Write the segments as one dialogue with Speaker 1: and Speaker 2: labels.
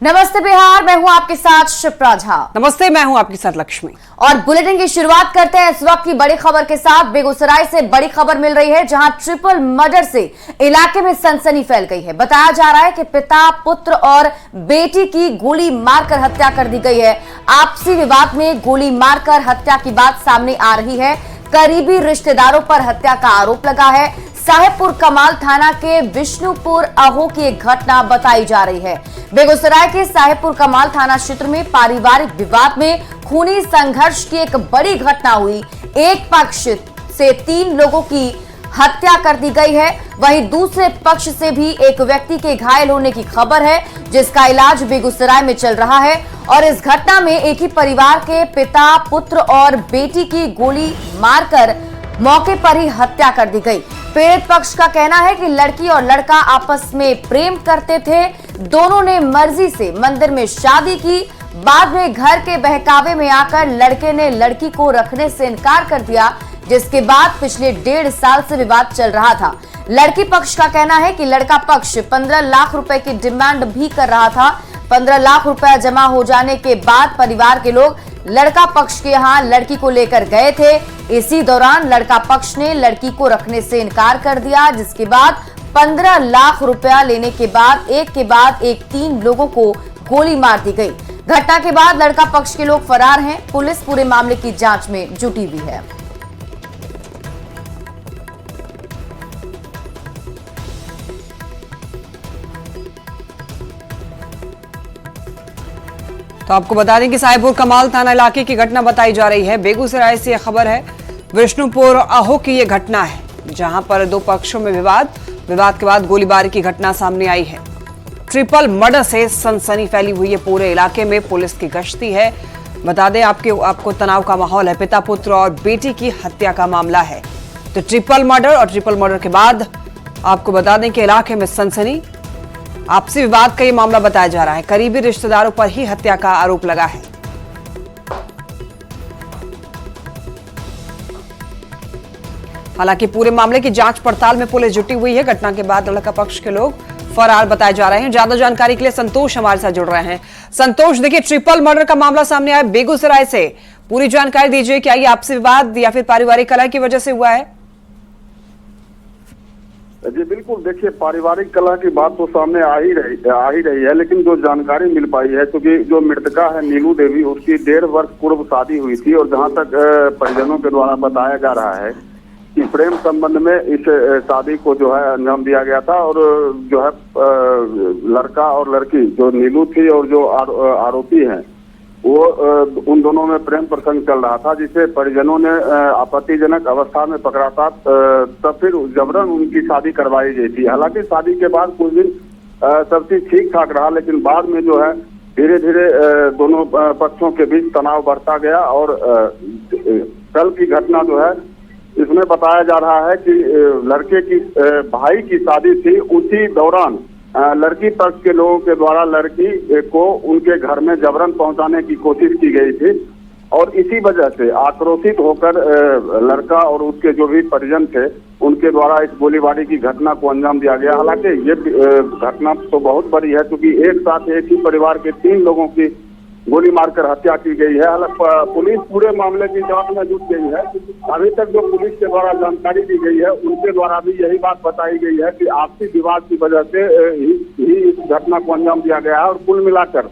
Speaker 1: नमस्ते बिहार, मैं हूं आपके साथ शिप्रा झा।
Speaker 2: नमस्ते, मैं हूं आपके साथ लक्ष्मी।
Speaker 1: और बुलेटिन की शुरुआत करते हैं इस वक्त की बड़ी खबर के साथ। बेगूसराय से बड़ी खबर मिल रही है, जहां ट्रिपल मर्डर से इलाके में सनसनी फैल गई है। बताया जा रहा है कि पिता, पुत्र और बेटी की गोली मारकर हत्या कर दी गई है। आपसी विवाद में गोली मारकर हत्या की बात सामने आ रही है। करीबी रिश्तेदारों पर हत्या का आरोप लगा है। साहेबपुर कमाल थाना के विष्णुपुर अहो की एक घटना बताई जा रही है। बेगूसराय के साहेबपुर कमाल थाना क्षेत्र में पारिवारिक विवाद में खूनी संघर्ष की एक बड़ी घटना हुई। एक पक्ष से 3 लोगों की हत्या कर दी गई है, वहीं दूसरे पक्ष से भी एक व्यक्ति के घायल होने की खबर है, जिसका इलाज बेगूसराय में चल रहा है। और इस घटना में एक ही परिवार के पिता, पुत्र और बेटी की गोली मारकर मौके पर ही हत्या कर दी गई। पीड़ित पक्ष का कहना है कि लड़की और लड़का आपस में प्रेम करते थे। दोनों ने मर्जी से मंदिर में शादी की। बाद में घर के बहकावे में आकर लड़के ने लड़की को रखने से इनकार कर दिया, जिसके बाद पिछले 1.5 साल से विवाद चल रहा था। लड़की पक्ष का कहना है कि लड़का पक्ष 15 लाख रुपए की डिमांड भी कर रहा था। 15 लाख रुपया जमा हो जाने के बाद परिवार के लोग लड़का पक्ष के यहाँ लड़की को लेकर गए थे। इसी दौरान लड़का पक्ष ने लड़की को रखने से इनकार कर दिया, जिसके बाद 15 लाख रुपया लेने के बाद एक 3 लोगों को गोली मार दी गई। घटना के बाद लड़का पक्ष के लोग फरार हैं। पुलिस पूरे मामले की जांच में जुटी हुई है।
Speaker 2: तो आपको बता दें कि साहेबपुर कमाल थाना इलाके की घटना बताई जा रही है। बेगूसराय से यह खबर है। विष्णुपुर अहो की यह घटना है, जहां पर 2 पक्षों में विवाद के बाद गोलीबारी की घटना सामने आई है। ट्रिपल मर्डर से सनसनी फैली हुई है। पूरे इलाके में पुलिस की गश्ती है। बता दें आपको तनाव का माहौल है। पिता, पुत्र और बेटी की हत्या का मामला है। तो ट्रिपल मर्डर के बाद आपको बता दें कि इलाके में सनसनी, आपसी विवाद का ये मामला बताया जा रहा है। करीबी रिश्तेदारों पर ही हत्या का आरोप लगा है। हालांकि पूरे मामले की जांच पड़ताल में पुलिस जुटी हुई है। घटना के बाद लड़का पक्ष के लोग फरार बताए जा रहे हैं। ज्यादा जानकारी के लिए संतोष हमारे साथ जुड़ रहे हैं। संतोष, देखिए, ट्रिपल मर्डर का मामला सामने आया बेगूसराय से। पूरी जानकारी दीजिए, क्या ये आपसी विवाद या फिर पारिवारिक कलह की वजह से हुआ है?
Speaker 3: जी बिल्कुल, देखिए, पारिवारिक कलह की बात तो सामने आ ही रही है, लेकिन जो जानकारी मिल पाई है, क्योंकि जो मृतका है नीलू देवी, उसकी 1.5 वर्ष पूर्व शादी हुई थी। और जहां तक परिजनों के द्वारा बताया जा रहा है कि प्रेम संबंध में इस शादी को जो है अंजाम दिया गया था। और जो है लड़का और लड़की, जो नीलू थी और जो आरोपी हैं, वो उन दोनों में प्रेम प्रसंग चल रहा था, जिसे परिजनों ने आपत्तिजनक अवस्था में पकड़ा था। तब फिर जबरन उनकी शादी करवाई गई थी। हालांकि शादी के बाद कुछ दिन सब चीज ठीक ठाक रहा, लेकिन बाद में जो है धीरे धीरे दोनों पक्षों के बीच तनाव बढ़ता गया। और कल की घटना जो है, इसमें बताया जा रहा है कि लड़के की भाई की शादी थी। उसी दौरान लड़की पक्ष के लोगों के द्वारा लड़की को उनके घर में जबरन पहुंचाने की कोशिश की गई थी। और इसी वजह से आक्रोशित होकर लड़का और उसके जो भी परिजन थे, उनके द्वारा इस गोलीबारी की घटना को अंजाम दिया गया। हालांकि ये घटना तो बहुत बड़ी है, क्योंकि एक साथ एक ही परिवार के 3 लोगों की गोली मारकर हत्या की गई है। हालांकि पुलिस पूरे मामले की जांच में जुट गई है। अभी तक जो पुलिस के द्वारा जानकारी दी गई है, उनके द्वारा भी यही बात बताई गई है कि आपसी विवाद की वजह से ही इस घटना को अंजाम दिया गया है। और कुल मिलाकर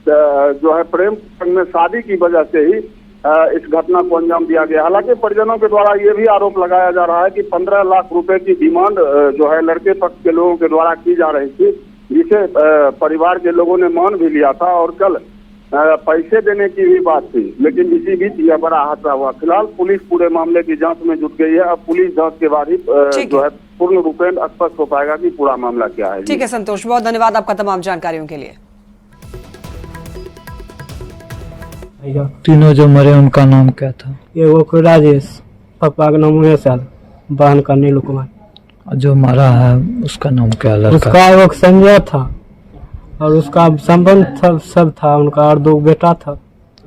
Speaker 3: जो है प्रेम में शादी की वजह से ही इस घटना को अंजाम दिया गया। हालांकि परिजनों के द्वारा ये भी आरोप लगाया जा रहा है कि 15 लाख रुपए की डिमांड जो है लड़के पक्ष के लोगों के द्वारा की जा रही थी, जिसे परिवार के लोगों ने मान भी लिया था। और कल पैसे देने की भी बात थी, लेकिन इसी बीच यह बड़ा हादसा हुआ। फिलहाल पुलिस पूरे मामले की जांच में जुट गई है। अब पुलिस जांच के बाद ही जो है पूर्ण रूपेण स्पष्ट हो पाएगा कि पूरा मामला क्या है।
Speaker 2: ठीक है संतोष, बहुत धन्यवाद आपका तमाम जानकारियों के लिए।
Speaker 4: तीनों जो मरे उनका नाम क्या था?
Speaker 5: एगो को राजेश, पापा का नाम उमेशल, बहन का नीलू कुमार।
Speaker 4: जो मारा है उसका नाम क्या? लड़का
Speaker 5: उसका एगो संजय था और उसका संबंध सब था उनका, और 2 बेटा था।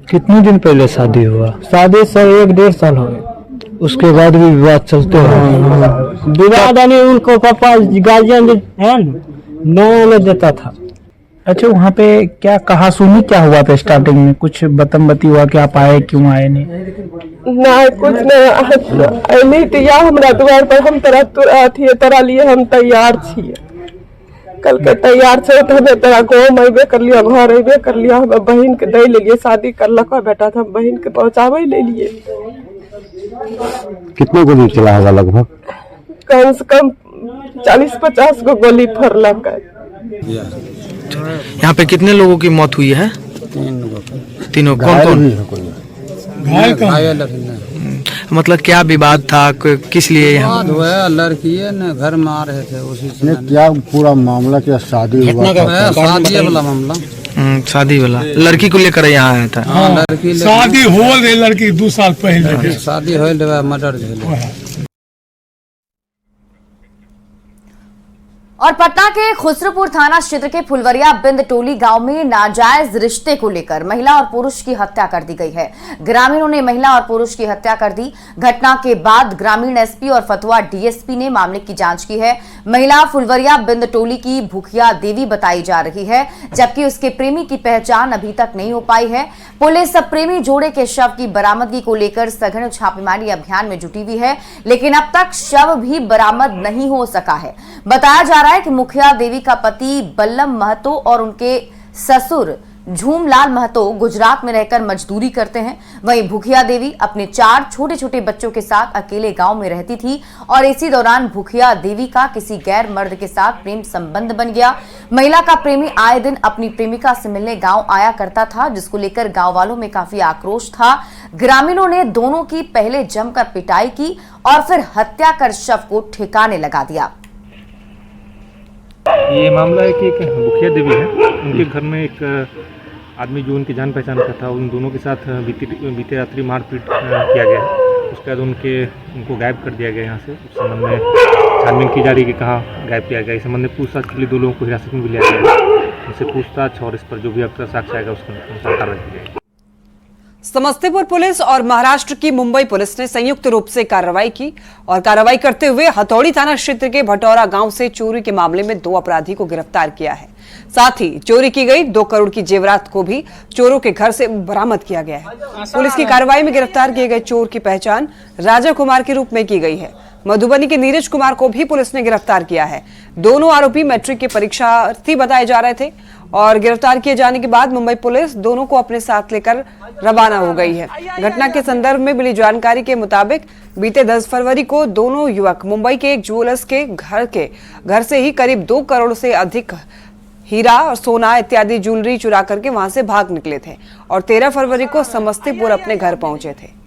Speaker 4: कितने दिन पहले शादी हुआ?
Speaker 5: शादी से 1.5 साल हो गए।
Speaker 4: उसके बाद भी विवाद चलते हैं?
Speaker 5: विवाद यानी उनको पापा गार्जियन है न देता था।
Speaker 6: अच्छा, वहाँ पे क्या कहा सुनी क्या हुआ था स्टार्टिंग में? कुछ बतम्बती हुआ कि आप आए क्यों आए नहीं?
Speaker 7: ना कुछ नहीं दिया हमरा द्वार पर। हम तोरा लिए हम तैयार छिए, कल के तैयार छे तो हमें तेरा गाँव में अबे कर लिया, घर अबे कर लिया। हम बहन के दे लिए, शादी करलक बेटा था, बहन के पहुँचावे ले लिए।
Speaker 8: कितने गोली चला होगा लगभग?
Speaker 7: कम से कम 40-50 को गोली फरलक है।
Speaker 9: यहाँ पे कितने लोगों की मौत हुई है? तीनों। कौन कौन घायल? मतलब क्या विवाद था, किस लिए यहाँ?
Speaker 10: लड़की है ना, घर में आ रहे थे उसी से।
Speaker 8: क्या पूरा मामला क्या शादी हुआ?
Speaker 10: शादी वाला मामला।
Speaker 9: शादी वाला लड़की को लेकर यहाँ आया था।
Speaker 10: लड़की
Speaker 11: शादी हो रही, लड़की 2 साल पहले
Speaker 10: शादी हो मर्डर।
Speaker 1: और पटना के खुसरूपुर थाना क्षेत्र के फुलवरिया बिंद टोली गांव में नाजायज रिश्ते को लेकर महिला और पुरुष की हत्या कर दी गई है। ग्रामीणों ने महिला और पुरुष की हत्या कर दी। घटना के बाद ग्रामीण एसपी और फतुहा डीएसपी ने मामले की जांच की है। महिला फुलवरिया बिंद टोली की भूखिया देवी बताई जा रही है, जबकि उसके प्रेमी की पहचान अभी तक नहीं हो पाई है। पुलिस प्रेमी जोड़े के शव की बरामदगी को लेकर सघन छापेमारी अभियान में जुटी हुई है, लेकिन अब तक शव भी बरामद नहीं हो सका है। बताया जा रहा है कि मुखिया देवी का पति बल्लम महतो और उनके ससुर झूमलाल महतो गुजरात में रहकर मजदूरी करते हैं। वहीं भूखिया देवी अपने 4 छोटे छोटे बच्चों के साथ अकेले गांव में रहती थी और इसी दौरान भूखिया देवी का किसी गैर मर्द के साथ प्रेम संबंध बन गया। महिला का प्रेमी आए दिन अपनी प्रेमिका से मिलने गांव आया करता था, जिसको लेकर गांव वालों में काफी आक्रोश था। ग्रामीणों ने दोनों की पहले जमकर पिटाई की और फिर हत्या कर शव को ठिकाने लगा दिया।
Speaker 12: ये मामला है कि एक मुखिया देवी है, उनके घर में एक आदमी जो उनकी जान पहचान का था, उन दोनों के साथ बीते रात्रि मारपीट किया गया है। उसके बाद उनको गायब कर दिया गया यहाँ से। उस संबंध में छानबीन की जा रही है कि कहाँ गायब किया गया। इस संबंध में पूछताछ के लिए 2 लोगों को हिरासत में भी लिया गया है। उनसे पूछताछ और इस पर जो भी अब तक साक्ष्य आएगा उसके अनुसार कार्रवाई की जाएगी।
Speaker 2: समस्तीपुर पुलिस और महाराष्ट्र की मुंबई पुलिस ने संयुक्त रूप से कार्रवाई की और कार्रवाई करते हुए हथौड़ी थाना क्षेत्र के भटौरा गांव से चोरी के मामले में 2 अपराधी को गिरफ्तार किया है। साथ ही चोरी की गई 2 करोड़ की जेवरात को भी चोरों के घर से बरामद किया गया है। पुलिस की कार्रवाई में गिरफ्तार किए गए चोर की पहचान राजा कुमार के रूप में की गई है। मधुबनी के नीरज कुमार को भी पुलिस ने गिरफ्तार किया है। दोनों आरोपी मैट्रिक के परीक्षार्थी बताए जा रहे थे और गिरफ्तार किए जाने के बाद मुंबई पुलिस दोनों को अपने साथ लेकर रवाना हो गई है। घटना के संदर्भ में मिली जानकारी के मुताबिक बीते 10 फरवरी को दोनों युवक मुंबई के एक ज्वेलर्स के घर से ही करीब 2 करोड़ से अधिक हीरा और सोना इत्यादि ज्वेलरी चुरा करके वहां से भाग निकले थे और 13 फरवरी को समस्तीपुर अपने घर पहुंचे थे।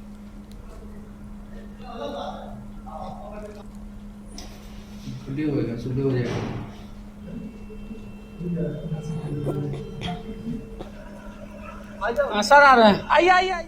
Speaker 10: सर आ रहे हैं, आइए।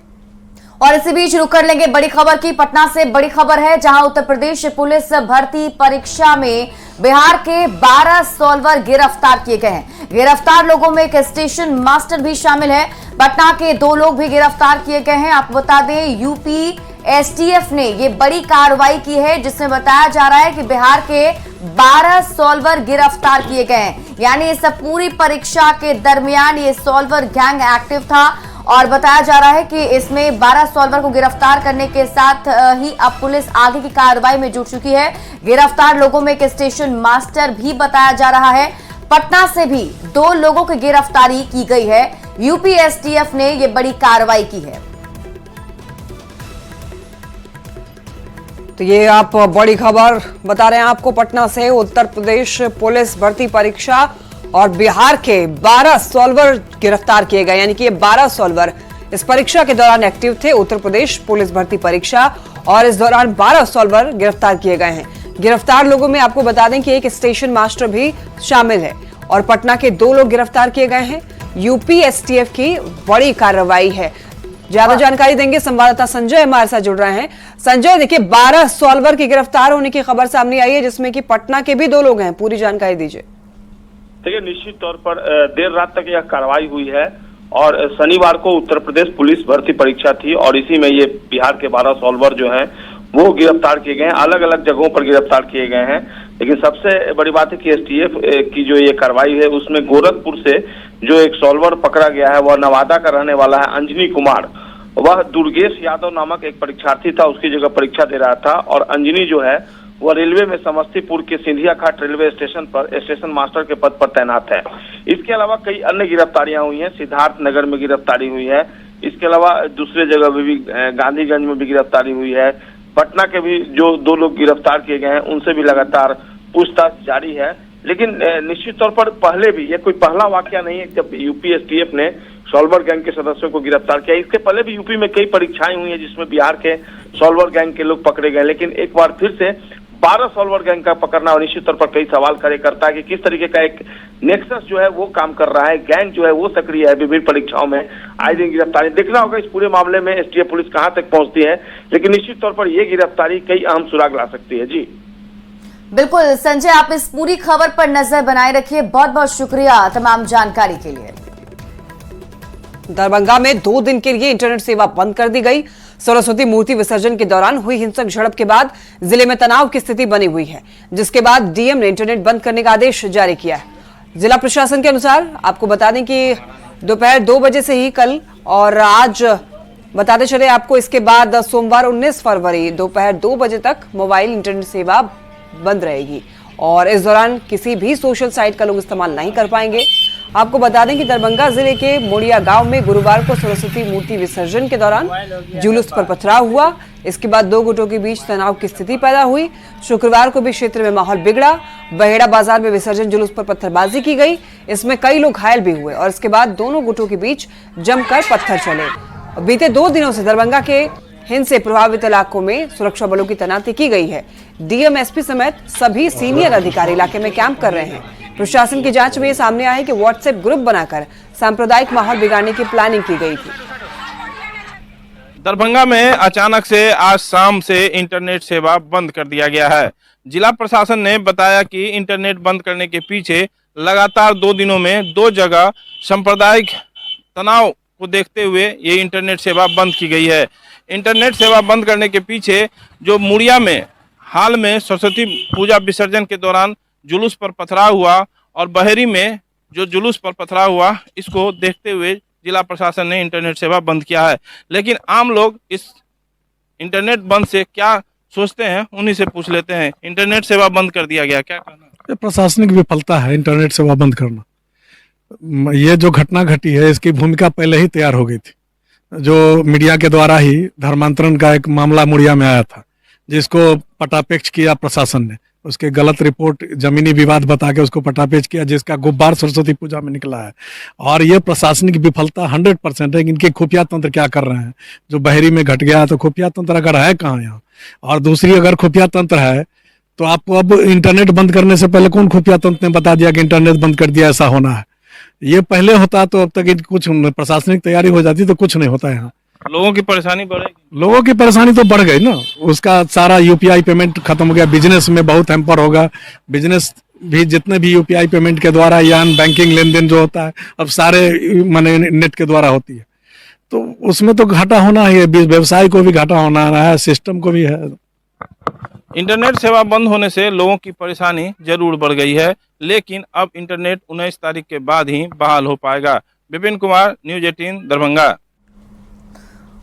Speaker 1: और इसी बीच रुक कर लेंगे बड़ी खबर की। पटना से बड़ी खबर है, जहां उत्तर प्रदेश पुलिस भर्ती परीक्षा में बिहार के 12 सॉल्वर गिरफ्तार किए गए हैं। गिरफ्तार लोगों में एक स्टेशन मास्टर भी शामिल है। पटना के 2 लोग भी गिरफ्तार किए गए हैं। आपको बता दें, यूपी एसटीएफ ने ये बड़ी कार्रवाई की है, जिसमें बताया जा रहा है कि बिहार के 12 सॉल्वर गिरफ्तार किए गए हैं। यानी इस पूरी परीक्षा के दरमियान ये सॉल्वर गैंग एक्टिव था और बताया जा रहा है कि इसमें 12 सॉल्वर को गिरफ्तार करने के साथ ही अब पुलिस आगे की कार्रवाई में जुट चुकी है। गिरफ्तार लोगों में एक स्टेशन मास्टर भी बताया जा रहा है। पटना से भी 2 लोगों की गिरफ्तारी की गई है। यूपी एसटीएफ ने ये बड़ी कार्रवाई की है।
Speaker 2: तो ये आप बड़ी खबर बता रहे हैं आपको पटना से। उत्तर प्रदेश पुलिस भर्ती परीक्षा और बिहार के 12 सॉल्वर गिरफ्तार किए गए, यानी कि ये 12 सॉल्वर इस परीक्षा के दौरान एक्टिव थे। उत्तर प्रदेश पुलिस भर्ती परीक्षा और इस दौरान 12 सॉल्वर गिरफ्तार किए गए हैं। गिरफ्तार लोगों में आपको बता दें कि एक स्टेशन मास्टर भी शामिल है और पटना के 2 लोग गिरफ्तार किए गए हैं। यूपी एसटीएफ की बड़ी कार्रवाई है। ज्यादा जानकारी देंगे संवाददाता संजय हमारे साथ जुड़ रहे हैं। संजय, देखिए 12 सॉल्वर की गिरफ्तार होने की खबर सामने आई है, जिसमें कि पटना के भी 2 लोग हैं। पूरी जानकारी दीजिए।
Speaker 13: देखिए, निश्चित तौर पर देर रात तक यह कार्रवाई हुई है और शनिवार को उत्तर प्रदेश पुलिस भर्ती परीक्षा थी और इसी में ये बिहार के 12 सॉल्वर जो हैं वो गिरफ्तार किए गए हैं। अलग अलग जगहों पर गिरफ्तार किए गए हैं, लेकिन सबसे बड़ी बात है कि एसटीएफ की जो ये कार्रवाई है उसमें गोरखपुर से जो एक सॉल्वर पकड़ा गया है वह नवादा का रहने वाला है अंजनी कुमार। वह दुर्गेश यादव नामक एक परीक्षार्थी था, उसकी जगह परीक्षा दे रहा था। और अंजनी जो है वह रेलवे में समस्तीपुर के सिंधिया घाट रेलवे स्टेशन पर स्टेशन मास्टर के पद पर तैनात है। इसके अलावा कई अन्य गिरफ्तारियां हुई हैं। सिद्धार्थ नगर में गिरफ्तारी हुई है, इसके अलावा दूसरे जगह भी गांधीगंज में भी गिरफ्तारी हुई है। पटना के भी जो 2 लोग गिरफ्तार किए गए हैं उनसे भी लगातार पूछताछ जारी है। लेकिन निश्चित तौर पर पहले भी ये कोई पहला वाकया नहीं है जब यूपी एसटीएफ ने सॉल्वर गैंग के सदस्यों को गिरफ्तार किया। इसके पहले भी यूपी में कई परीक्षाएं हुई हैं जिसमें बिहार के सॉल्वर गैंग के लोग पकड़े गए, लेकिन एक बार फिर से 12 सॉल्वर गैंग का पकड़ना और निश्चित तौर पर कई सवाल खड़े करता है कि किस तरीके का एक नेक्सस जो है वो काम कर रहा है, गैंग जो है वो सक्रिय है। विभिन्न परीक्षाओं में आए दिन गिरफ्तारी, देखना होगा इस पूरे मामले में एसटीएफ पुलिस कहां तक पहुंचती है, लेकिन निश्चित तौर पर यह गिरफ्तारी कई अहम सुराग ला सकती है। जी
Speaker 1: बिल्कुल संजय, आप इस पूरी खबर पर नजर बनाए रखिए। बहुत बहुत शुक्रिया तमाम जानकारी के लिए।
Speaker 2: दरभंगा में 2 दिन के लिए इंटरनेट सेवा बंद कर दी गई। सरस्वती मूर्ति विसर्जन के दौरान हुई हिंसक झड़प के बाद जिले में तनाव की स्थिति बनी हुई है, जिसके बाद डीएम ने इंटरनेट बंद करने का आदेश जारी किया है। जिला प्रशासन के अनुसार आपको बता दें कि दोपहर 2 बजे से ही कल और आज बताते चले आपको, इसके बाद सोमवार 19 फरवरी दोपहर 2 बजे तक मोबाइल इंटरनेट सेवा बंद रहेगी और इस दौरान किसी भी सोशल साइट का लोग इस्तेमाल नहीं कर पाएंगे। आपको बता दें कि दरभंगा जिले के मोड़िया गांव में गुरुवार को सरस्वती मूर्ति विसर्जन के दौरान जुलूस पर पथराव हुआ। इसके बाद 2 गुटों के बीच तनाव की स्थिति पैदा हुई। शुक्रवार को भी क्षेत्र में माहौल बिगड़ा। बहेड़ा बाजार में विसर्जन जुलूस पर पत्थरबाजी की गई, इसमें कई लोग घायल भी हुए और इसके बाद दोनों गुटों के बीच जमकर पत्थर चले। बीते 2 दिनों से दरभंगा के हिंसा से प्रभावित इलाकों में सुरक्षा बलों की तैनाती की गई है। डीएम, एसपी समेत सभी सीनियर अधिकारी इलाके में कैंप कर रहे हैं। प्रशासन की जांच में ये सामने आया है कि व्हाट्सएप ग्रुप बनाकर सांप्रदायिक माहौल बिगाड़ने की प्लानिंग की गई थी।
Speaker 14: दरभंगा में अचानक से आज शाम से इंटरनेट सेवा बंद कर दिया गया है। जिला प्रशासन ने बताया कि इंटरनेट बंद करने के पीछे लगातार 2 दिनों में 2 जगह सांप्रदायिक तनाव को देखते हुए ये इंटरनेट सेवा बंद की गई है। इंटरनेट सेवा बंद करने के पीछे जो मुड़िया में हाल में सरस्वती पूजा विसर्जन के दौरान जुलूस पर पथराव हुआ और बहेरी में जो जुलूस पर पथराव हुआ, इसको देखते हुए जिला प्रशासन ने इंटरनेट सेवा बंद किया है। लेकिन आम लोग इस इंटरनेट बंद से क्या सोचते हैं, उन्हीं से पूछ लेते हैं। इंटरनेट सेवा बंद कर दिया गया, क्या कहना?
Speaker 11: ये प्रशासनिक विफलता है इंटरनेट सेवा बंद करना। ये जो घटना घटी है इसकी भूमिका पहले ही तैयार हो गई थी। जो मीडिया के द्वारा ही धर्मांतरण का एक मामला मुड़िया में आया था, जिसको पटापेक्ष किया प्रशासन ने, उसके गलत रिपोर्ट जमीनी विवाद बता के उसको पटापेच किया, जिसका गुब्बार सरस्वती पूजा में निकला है। और ये प्रशासनिक विफलता 100% है। इनके खुफिया तंत्र क्या कर रहे हैं? जो बहेरी में घट गया तो खुफिया तंत्र अगर है कहाँ यहाँ, और दूसरी अगर खुफिया तंत्र है तो आपको अब इंटरनेट बंद करने से पहले कौन खुफिया तंत्र ने बता दिया कि इंटरनेट बंद कर दिया, ऐसा होना है? ये पहले होता तो अब तक कुछ प्रशासनिक तैयारी हो जाती तो कुछ नहीं होता यहाँ।
Speaker 14: लोगों की परेशानी बढ़ेगी।
Speaker 11: लोगों की परेशानी तो बढ़ गई ना, उसका सारा यूपीआई पेमेंट खत्म हो गया। बिजनेस में बहुत हैम्पर होगा। बिजनेस भी जितने भी यूपीआई पेमेंट के द्वारा या बैंकिंग लेन देन जो होता है अब सारे माने नेट के द्वारा होती है, तो उसमें तो घाटा होना ही है। व्यवसाय को भी घाटा होना है, सिस्टम को भी है।
Speaker 14: इंटरनेट सेवा बंद होने से लोगों की परेशानी जरूर बढ़ गई है, लेकिन अब इंटरनेट 19 तारीख के बाद ही बहाल हो पाएगा। विपिन कुमार, न्यूज 18 दरभंगा।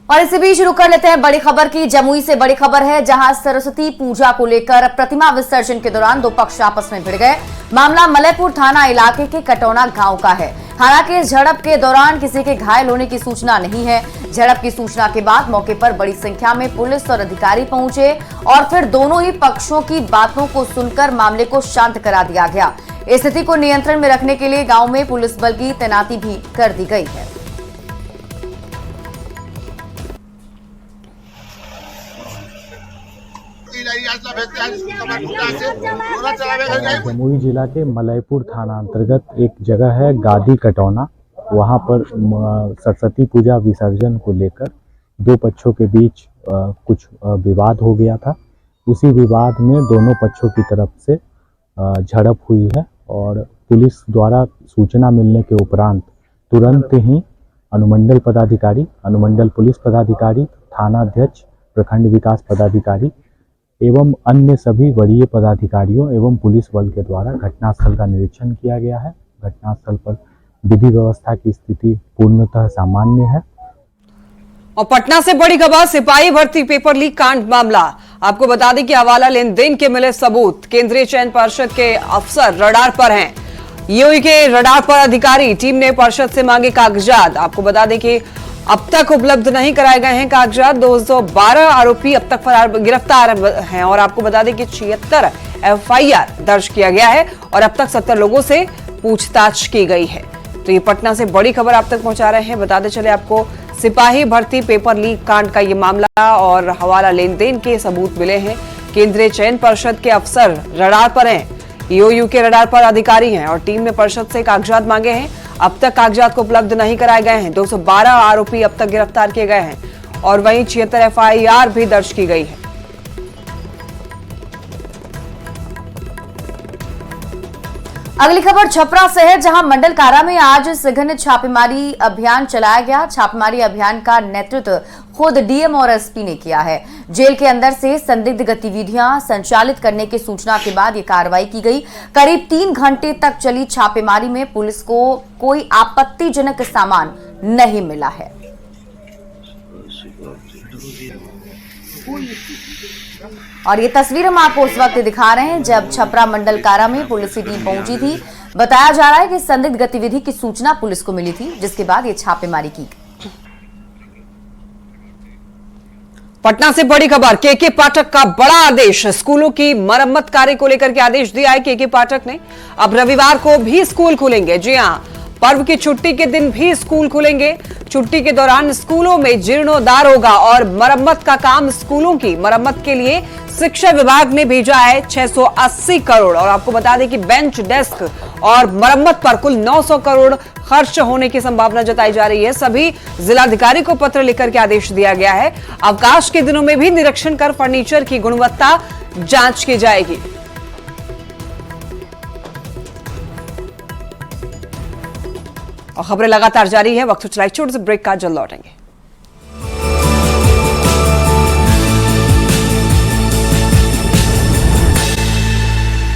Speaker 1: और इसी बीच रुक कर लेते हैं बड़ी खबर की। जमुई से बड़ी खबर है, जहां सरस्वती पूजा को लेकर प्रतिमा विसर्जन के दौरान 2 पक्ष आपस में भिड़ गए। मामला मलयपुर थाना इलाके के कटौना गांव का है। हालांकि इस झड़प के दौरान किसी के घायल होने की सूचना नहीं है। झड़प की सूचना के बाद मौके पर बड़ी संख्या में पुलिस और अधिकारी पहुंचे और फिर दोनों ही पक्षों की बातों को सुनकर मामले को शांत करा दिया गया। स्थिति को नियंत्रण में रखने के लिए गांव में पुलिस बल की तैनाती भी कर दी गई है।
Speaker 15: जमुई जिला के मलयपुर थाना अंतर्गत एक जगह है गादी कटौना, वहां पर सरस्वती पूजा विसर्जन को लेकर 2 पक्षों के बीच कुछ विवाद हो गया था। उसी विवाद में दोनों पक्षों की तरफ से झड़प हुई है और पुलिस द्वारा सूचना मिलने के उपरांत तुरंत ही अनुमंडल पदाधिकारी, अनुमंडल पुलिस पदाधिकारी, थाना अध्यक्ष, प्रखंड विकास पदाधिकारी एवं अन्य सभी वरीय पदाधिकारियों एवं पुलिस बल के द्वारा घटनास्थल का निरीक्षण किया गया है। घटनास्थल पर विधि व्यवस्था की स्थिति पूर्णतः सामान्य है।
Speaker 2: और पटना से बड़ी खबर, सिपाही भर्ती पेपर लीक कांड मामला। आपको बता दें कि हवाला लेन देन के मिले सबूत, केंद्रीय चयन पर्षद के अफसर रडार पर हैं। ईओयू के रडार पर अधिकारी टीम ने पर्षद से मांगे कागजात। आपको बता दें कि अब तक उपलब्ध नहीं कराए गए हैं कागजात। 212 आरोपी अब तक गिरफ्तार हैं और आपको बता दें कि 76 एफआईआर दर्ज किया गया है और अब तक 70 लोगों से पूछताछ की गई है। तो ये पटना से बड़ी खबर आप तक पहुंचा रहे हैं। बताते चले आपको, सिपाही भर्ती पेपर लीक कांड का ये मामला और हवाला लेन देन के सबूत मिले हैं। केंद्रीय चयन पर्षद के अफसर रडार पर हैं, ईओयू के रडार पर अधिकारी हैं और टीम ने पर्षद से कागजात मांगे हैं। अब तक कागजात को उपलब्ध नहीं कराए गए हैं। 212 आरोपी अब तक गिरफ्तार किए गए हैं और वहीं 76 एफआईआर भी दर्ज की गई है।
Speaker 1: अगली खबर छपरा से है, जहां मंडल कारा में आज सघन छापेमारी अभियान चलाया गया। छापेमारी अभियान का नेतृत्व खुद डीएम और एसपी ने किया है। जेल के अंदर से संदिग्ध गतिविधियां संचालित करने की सूचना के बाद ये कार्रवाई की गई। करीब 3 घंटे तक चली छापेमारी में पुलिस को कोई आपत्तिजनक सामान नहीं मिला है। और ये तस्वीर हम आपको उस वक्त दिखा रहे हैं जब छपरा मंडल कारा में पुलिस की टीम पहुंची थी। बताया जा रहा है कि संदिग्ध गतिविधि की सूचना पुलिस को मिली थी, जिसके बाद ये छापेमारी की गई।
Speaker 2: पटना से बड़ी खबर, केके पाठक का बड़ा आदेश। स्कूलों की मरम्मत कार्य को लेकर के आदेश दिया है केके पाठक ने। अब रविवार को भी स्कूल खुलेंगे। जी हां, पर्व की छुट्टी के दिन भी स्कूल खुलेंगे। छुट्टी के दौरान स्कूलों में जीर्णोद्धार होगा और मरम्मत का काम, स्कूलों की मरम्मत के लिए शिक्षा विभाग ने भेजा है 680 करोड़। और आपको बता दें कि बेंच, डेस्क और मरम्मत पर कुल 900 करोड़ खर्च होने की संभावना जताई जा रही है। सभी जिलाधिकारी को पत्र लिखकर के आदेश दिया गया है। अवकाश के दिनों में भी निरीक्षण कर फर्नीचर की गुणवत्ता जांच की जाएगी। और खबरें लगातार जारी है। वक्त चलाई छोटे से ब्रेक का, जल्द लौटेंगे।